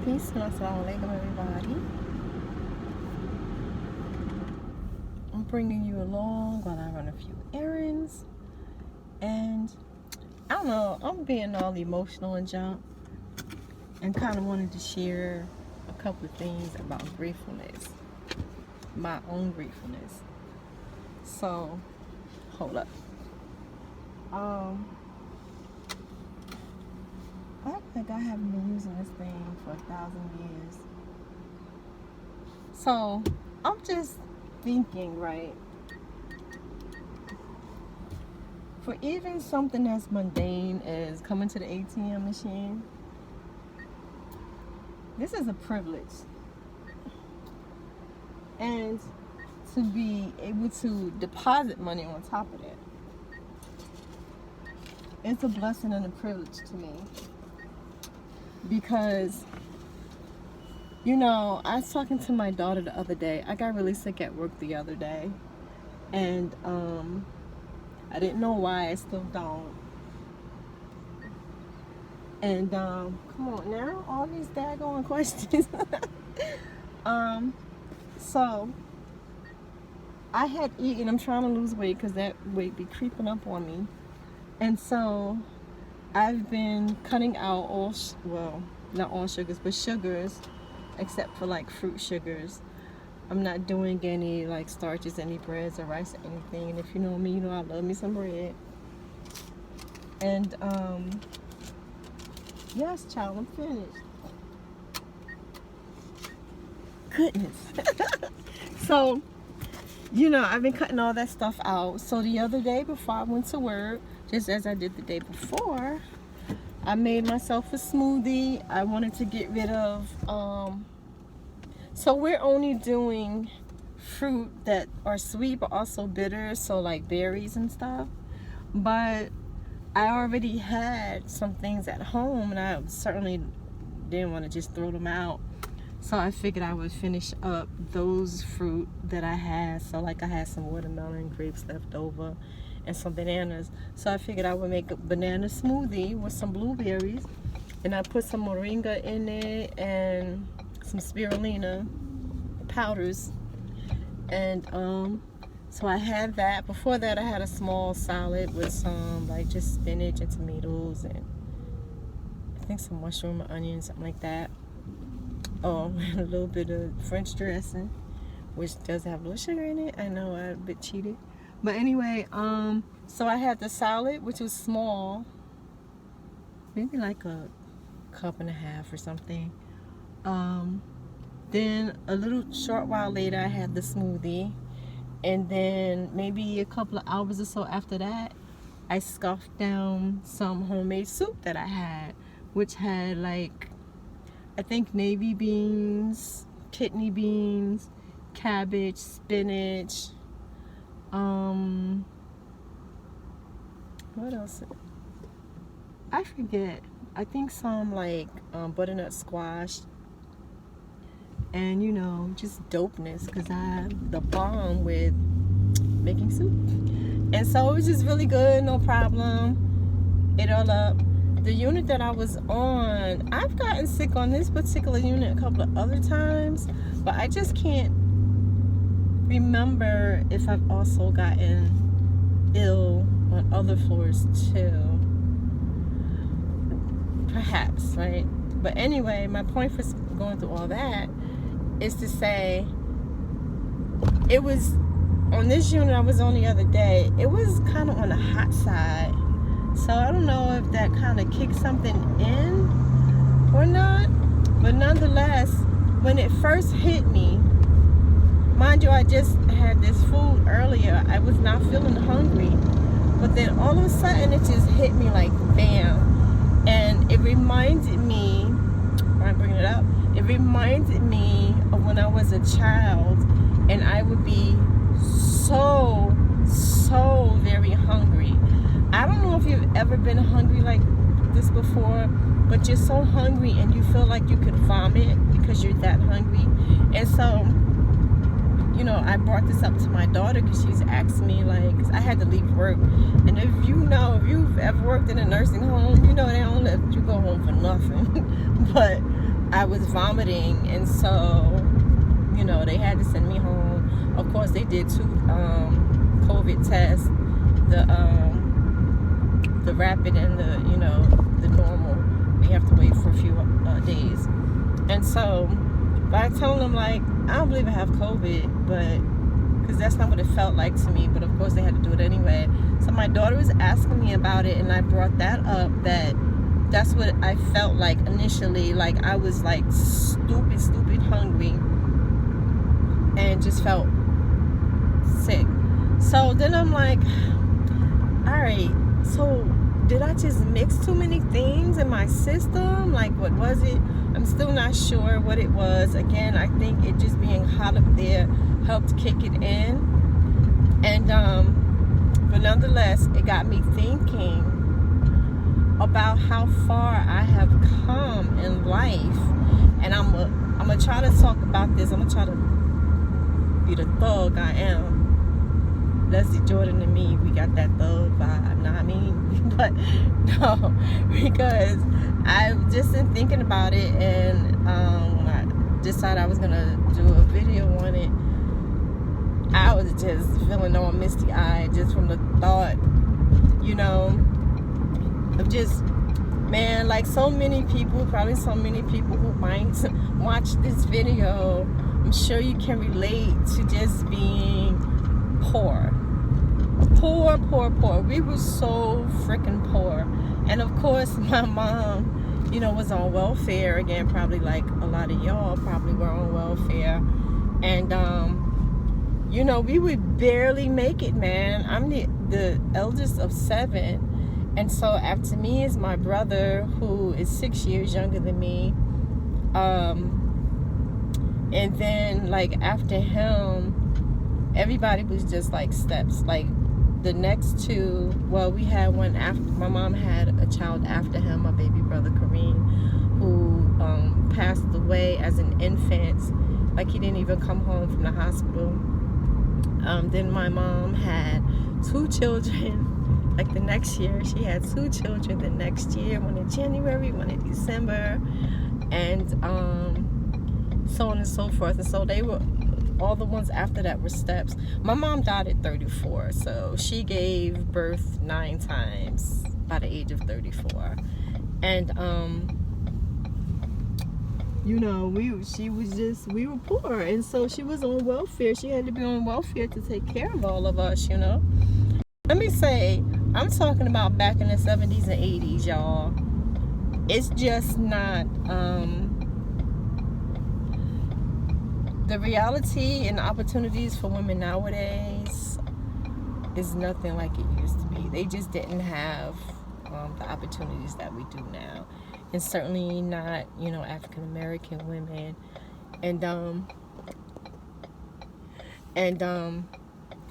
Peace and assalamu alaikum, everybody. I'm bringing you along while I run a few errands. And I don't know, I'm being all emotional and junk. And kind of wanted to share a couple of things about gratefulness. My own gratefulness. So, hold up. I think I haven't been using this thing for 1,000 years. So, I'm just thinking, right? For even something as mundane as coming to the ATM machine, this is a privilege. And to be able to deposit money on top of that, it's a blessing and a privilege to me. Because, you know, I was talking to my daughter the other day. I got really sick at work the other day. And I didn't know why. I still don't. And come on now, all these daggone questions. So I had eaten. I'm trying to lose weight because that weight be creeping up on me. And so I've been cutting out all, well, not all sugars, but sugars, except for like fruit sugars. I'm not doing any like starches, any breads or rice or anything. And if you know me, you know I love me some bread. And yes, child, I'm finished. Goodness. So, you know, I've been cutting all that stuff out. So the other day before I went to work, just as I did the day before, I made myself a smoothie. I wanted to get rid of, so we're only doing fruit that are sweet but also bitter, so like berries and stuff. But I already had some things at home and I certainly didn't want to just throw them out. So I figured I would finish up those fruit that I had. So like I had some watermelon, grapes left over, and some bananas. So I figured I would make a banana smoothie with some blueberries. And I put some moringa in it and some spirulina powders. And so I had that. Before that I had a small salad with some like just spinach and tomatoes and I think some mushroom or onion, something like that. Oh, and a little bit of French dressing, which does have a little sugar in it. I know I'm a bit cheated. But anyway, so I had the salad, which was small, maybe like a cup and a half or something. Then a little short while later, I had the smoothie. And then maybe a couple of hours or so after that, I scoffed down some homemade soup that I had, which had like, I think navy beans, kidney beans, cabbage, spinach, what else? I forget. I think some like butternut squash. And you know, just dopeness because I'm the bomb with making soup. And so it was just really good, no problem. Ate all up. The unit that I was on, I've gotten sick on this particular unit a couple of other times, but I just can't remember if I've also gotten ill on other floors too. Perhaps, right? But anyway, my point for going through all that is to say, it was on this unit I was on the other day, it was kind of on the hot side. So I don't know if that kind of kicked something in or not. But nonetheless, when it first hit me, mind you, I just had this food earlier. I was not feeling hungry. But then all of a sudden it just hit me like bam. And it reminded me, I'm bringing it up, it reminded me of when I was a child and I would be so very hungry. I don't know if you've ever been hungry like this before, but you're so hungry and you feel like you could vomit because you're that hungry. And so, you know, I brought this up to my daughter because she's asked me, like, cause I had to leave work. And if you've ever worked in a nursing home, you know they don't let you go home for nothing. But I was vomiting, and so, you know, they had to send me home. Of course, they did 2 COVID tests, the rapid and the, you know, the normal. We have to wait for a few days. And so, but I told them, like, I don't believe I have COVID, but, because that's not what it felt like to me, but of course they had to do it anyway. So my daughter was asking me about it, and I brought that up, that that's what I felt like initially. Like, I was like stupid hungry and just felt sick. So then I'm like, all right, so did I just mix too many things in my system? Like, what was it? I'm still not sure what it was. Again, I think it just being hot up there helped kick it in. And but nonetheless, it got me thinking about how far I have come in life. And I'm gonna try to talk about this. I'm gonna try to be the thug I am. Leslie Jordan and me, we got that thug vibe, know what I mean? But no, because I've just been thinking about it, and when I decided I was gonna do a video on it, I was just feeling all misty-eyed just from the thought, you know, of just, man, like so many people, probably so many people who might watch this video, I'm sure you can relate to just being poor. We were so freaking poor. And of course, my mom, you know, was on welfare. Again, probably like a lot of y'all probably were on welfare. And, you know, we would barely make it, man. I'm the eldest of 7. And so after me is my brother, who is 6 years younger than me. And then, like, after him, everybody was just like steps. Like, the next 2, well, we had one after, my mom had a child after him, my baby brother Kareem, who passed away as an infant. Like, he didn't even come home from the hospital. Then my mom had 2 children. Like, the next year, she had 2 children. The next year, one in January, one in December, and so on and so forth. And so they were, all the ones after that were steps. My mom died at 34, so she gave birth 9 times by the age of 34. And you know, we were poor, and so she was on welfare. She had to be on welfare to take care of all of us, you know. Let me say, I'm talking about back in the 70s and 80s, y'all. It's just not the reality and opportunities for women nowadays is nothing like it used to be. They just didn't have the opportunities that we do now, and certainly not, you know, African American women.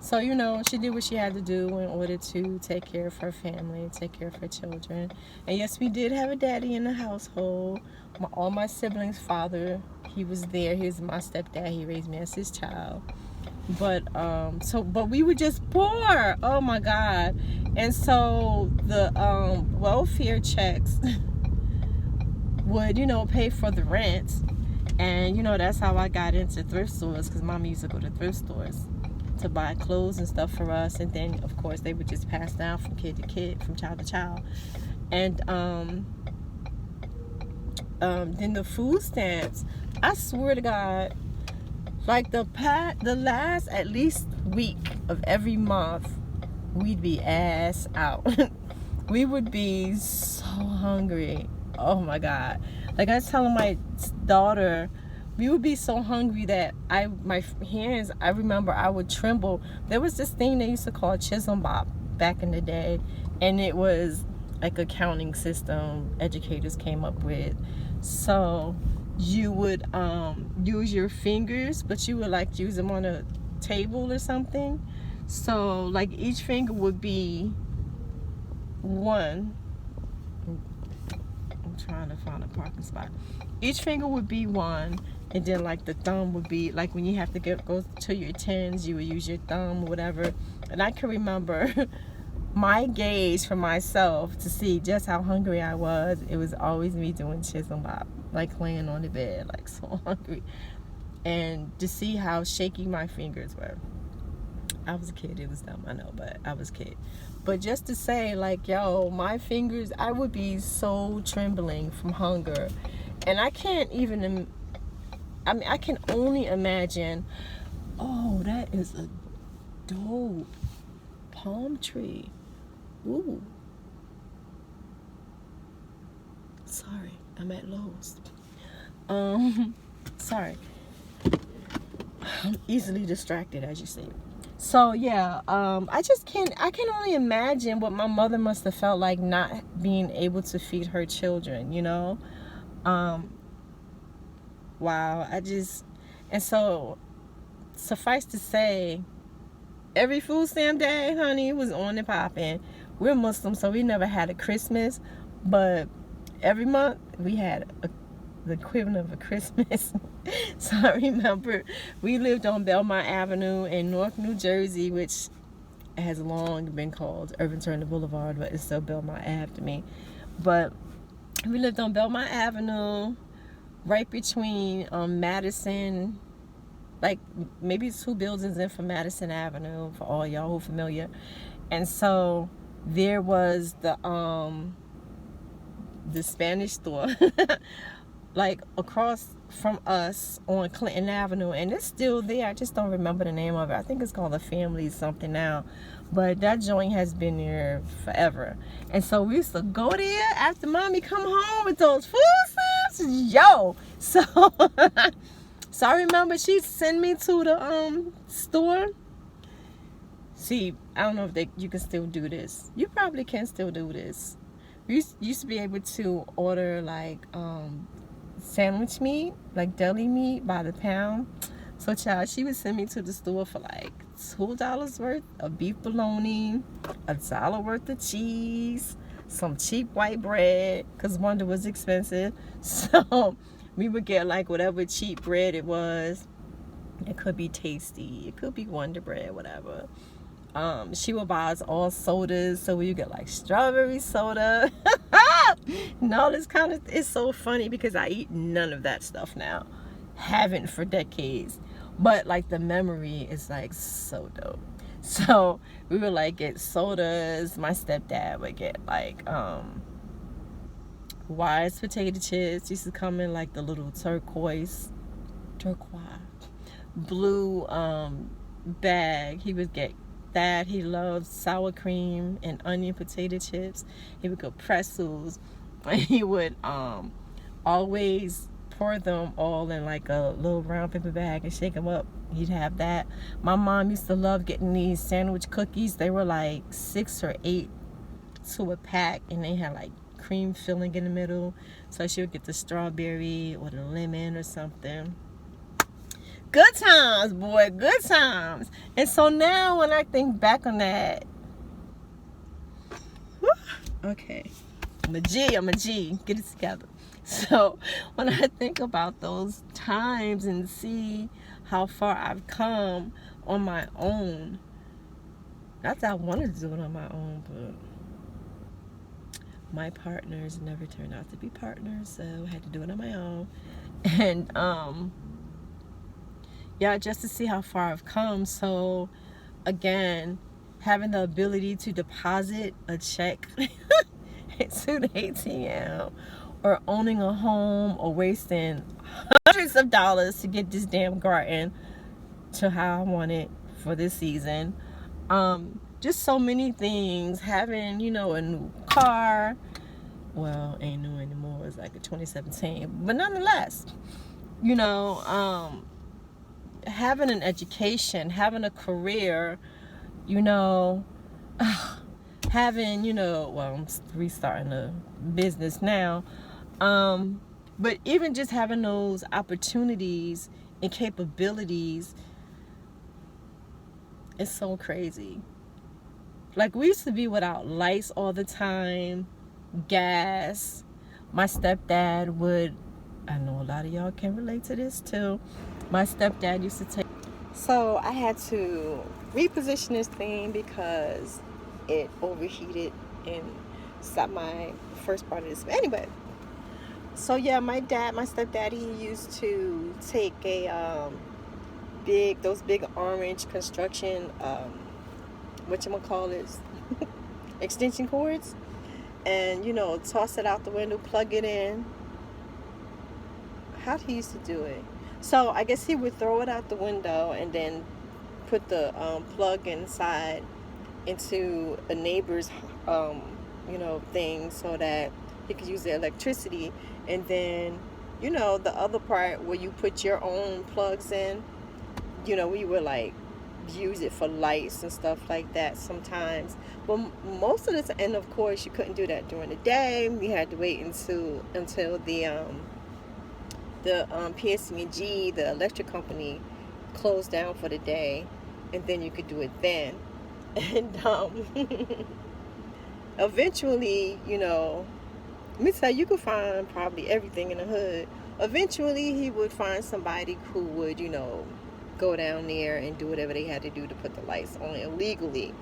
So, you know, she did what she had to do in order to take care of her family, take care of her children. And yes, we did have a daddy in the household. All my siblings' father, he was there. He was my stepdad. He raised me as his child. But but we were just poor. Oh my God. And so the welfare checks would, you know, pay for the rent. And, you know, that's how I got into thrift stores, because Mom used to go to thrift stores to buy clothes and stuff for us. And then, of course, they would just pass down from kid to kid, from child to child. And then the food stamps, I swear to God, like the last at least week of every month, we'd be ass out. We would be so hungry. Oh my God. Like, I was telling my daughter, we would be so hungry that my hands, I remember I would tremble. There was this thing they used to call Chisholm Bop back in the day, and it was like a counting system educators came up with. So you would use your fingers, but you would like use them on a table or something. So like each finger would be 1. I'm trying to find a parking spot. Each finger would be 1, and then like the thumb would be like when you have to go to your tens, you would use your thumb or whatever. And I can remember my gauge for myself to see just how hungry I was, it was always me doing chisel bop, like laying on the bed, like so hungry. And to see how shaky my fingers were. I was a kid, it was dumb, I know, but I was a kid. But just to say, like, yo, my fingers, I would be so trembling from hunger. And I can't even, I mean, I can only imagine, oh, that is a dope palm tree. Ooh. Sorry, I'm at Lowe's. Sorry. I'm easily distracted, as you see. So yeah, I can only imagine what my mother must have felt like not being able to feed her children, you know? Wow, and so suffice to say, every food stamp day, honey, was on and popping. We're Muslim, so we never had a Christmas, but every month we had the equivalent of a Christmas. So I remember we lived on Belmont Avenue in North New Jersey, which has long been called Irving Turner Boulevard, but it's still Belmont Ave to me. But we lived on Belmont Avenue, right between Madison, like maybe 2 buildings in from Madison Avenue, for all y'all who are familiar. And so there was the Spanish store like across from us on Clinton Avenue, and it's still there. I just don't remember the name of it. I think it's called the Family something now, but that joint has been there forever. And so we used to go there after mommy come home with those food stamps, yo. So so I remember she'd send me to the store. See, I don't know if you can still do this. You probably can still do this. We used to be able to order like sandwich meat, like deli meat by the pound. So child, she would send me to the store for like $2 worth of beef bologna, $1 worth of cheese, some cheap white bread, because Wonder was expensive. So we would get like whatever cheap bread it was. It could be Tasty, it could be Wonder bread, whatever. She would buy us all sodas, so we would get like strawberry soda and all this kind of. It's so funny because I eat none of that stuff now, haven't for decades, but like the memory is like so dope. So we would like get sodas. My stepdad would get like Wise potato chips. Used to come in like the little turquoise blue bag. He would get that. He loved sour cream and onion potato chips. He would go pretzels, and he would always pour them all in like a little brown paper bag and shake them up. He'd have that. My mom used to love getting these sandwich cookies. They were like 6 or 8 to a pack, and they had like cream filling in the middle. So she would get the strawberry or the lemon or something. Good times, boy, good times. And so now when I think back on that, okay, I'm a G, get it together. So when I think about those times and see how far I've come on my own, not that I wanted to do it on my own, but my partners never turned out to be partners, so I had to do it on my own. And yeah, just to see how far I've come. So again, having the ability to deposit a check into the ATM, or owning a home, or wasting hundreds of dollars to get this damn garden to how I want it for this season. Just so many things. Having, you know, a new car. Well, ain't new anymore. It's like a 2017. But nonetheless, you know, having an education, having a career, you know, having, you know, well, I'm restarting a business now, but even just having those opportunities and capabilities is so crazy. Like, we used to be without lights all the time, gas. My stepdad would, I know a lot of y'all can relate to this too. My stepdad used to take. So I had to reposition this thing because it overheated and stopped my first part of this. But anyway, so yeah, my stepdad, he used to take a those big orange construction, whatchamacallits, extension cords, and toss it out the window, plug it in. How he used to do it? So I guess he would throw it out the window and then put the plug inside into a neighbor's thing, so that he could use the electricity. And then the other part where you put your own plugs in, we would like use it for lights and stuff like that sometimes. But most of the time, and of course you couldn't do that during the day. We had to wait until the PSE&G, the electric company, closed down for the day, and then you could do it then. And eventually, let me tell you, you could find probably everything in the hood. Eventually, he would find somebody who would, go down there and do whatever they had to do to put the lights on illegally.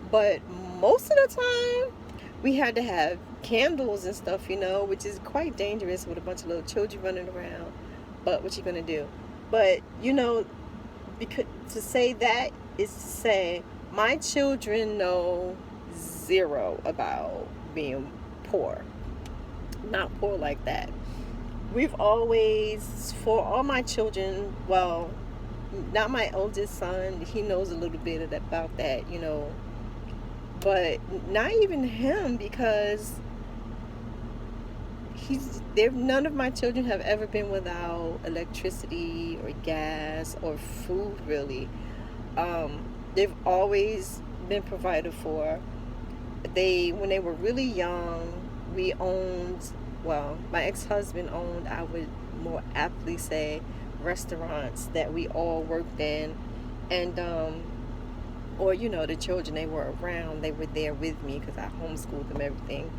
But most of the time, we had to have candles and stuff, which is quite dangerous with a bunch of little children running around. But what you gonna do? But because to say that is to say my children know zero about being poor. Not poor like that. We've always, for all my children, well, not my oldest son, he knows a little bit about that, but not even him, because none of my children have ever been without electricity or gas or food, really. They've always been provided for. When they were really young, we owned, well, my ex-husband owned, I would more aptly say, restaurants that we all worked in. And or the children, they were around, they were there with me because I homeschooled them, everything.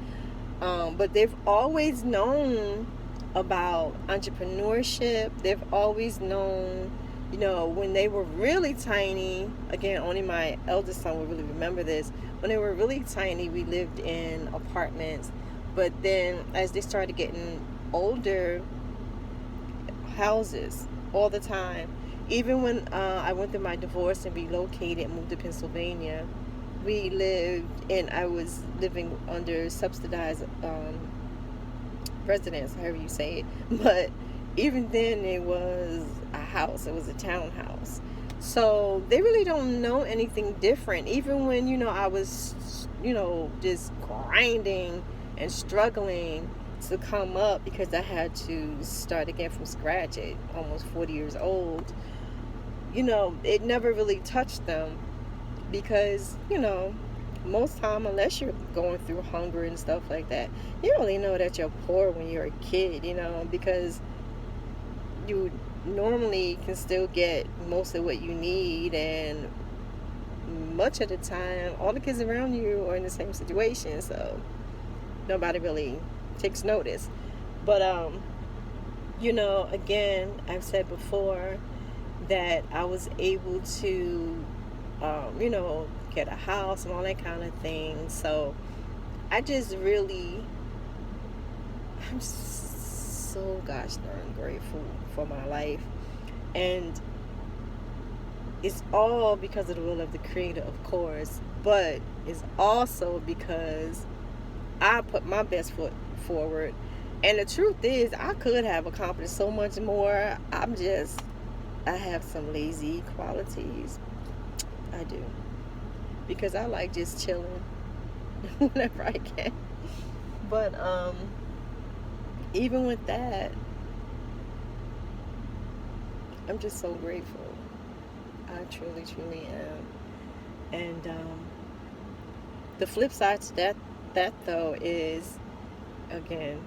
But they've always known about entrepreneurship. They've always known, when they were really tiny, again, only my eldest son will really remember this. When they were really tiny, we lived in apartments. But then as they started getting older, houses all the time. Even when I went through my divorce and relocated, moved to Pennsylvania, I was living under subsidized residence, however you say it. But even then, it was a house. It was a townhouse. So they really don't know anything different. Even when, I was, just grinding and struggling to come up because I had to start again from scratch at almost 40 years old, it never really touched them because, most time, unless you're going through hunger and stuff like that, you don't really know that you're poor when you're a kid, because you normally can still get most of what you need, and much of the time all the kids around you are in the same situation, so nobody really takes notice. But again, I've said before that I was able to get a house and all that kind of thing. So I'm so gosh darn grateful for my life. And it's all because of the will of the Creator, of course, but it's also because I put my best foot forward. And the truth is, I could have accomplished so much more. I have some lazy qualities. I do. Because I like just chilling whenever I can. But even with that, I'm just so grateful. I truly, truly am. And the flip side to that though is, again,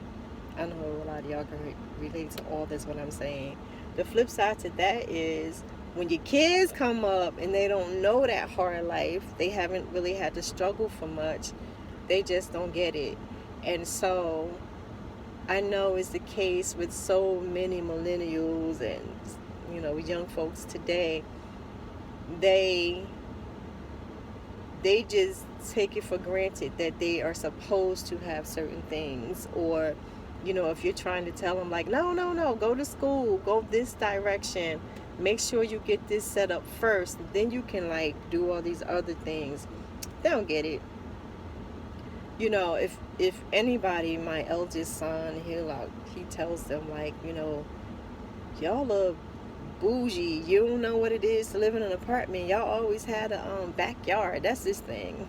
I know a lot of y'all can relate to all this, what I'm saying. The flip side to that is when your kids come up and they don't know that hard life, they haven't really had to struggle for much, they just don't get it. And so I know it's the case with so many millennials and young folks today. They just take it for granted that they are supposed to have certain things. Or, you know, if you're trying to tell them like, no, no, no, go to school, go this direction, make sure you get this set up first, then you can like do all these other things. They don't get it. You know, if anybody, my eldest son, he tells them like, you know, y'all are bougie. You don't know what it is to live in an apartment. Y'all always had a backyard. That's this thing.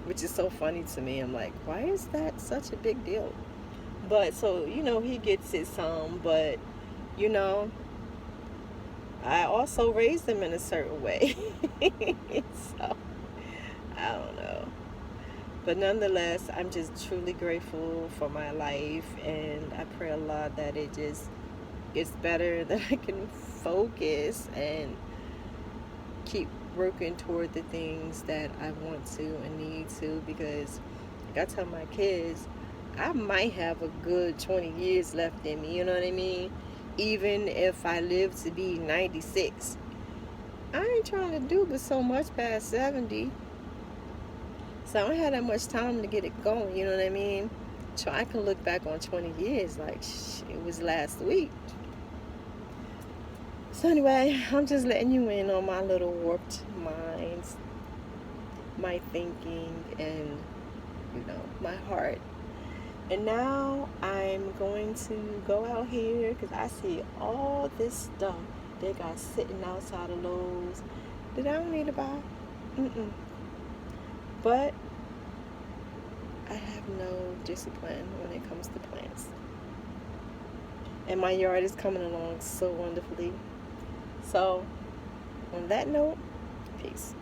Which is so funny to me. I'm like, why is that such a big deal? But so, you know, he gets it some, but you know, I also raised him in a certain way. So I don't know. But nonetheless, I'm just truly grateful for my life, and I pray a lot that it just gets better, that I can focus and keep working toward the things that I want to and need to, because like I tell my kids, I might have a good 20 years left in me, you know what I mean? Even if I live to be 96. I ain't trying to do but so much past 70. So I don't have that much time to get it going, you know what I mean? So I can look back on 20 years like it was last week. So anyway, I'm just letting you in on my little warped minds, my thinking, and, you know, my heart. And now I'm going to go out here because I see all this stuff they got sitting outside of Lowe's that I don't need to buy. But I have no discipline when it comes to plants. And my yard is coming along so wonderfully. So, on that note, peace.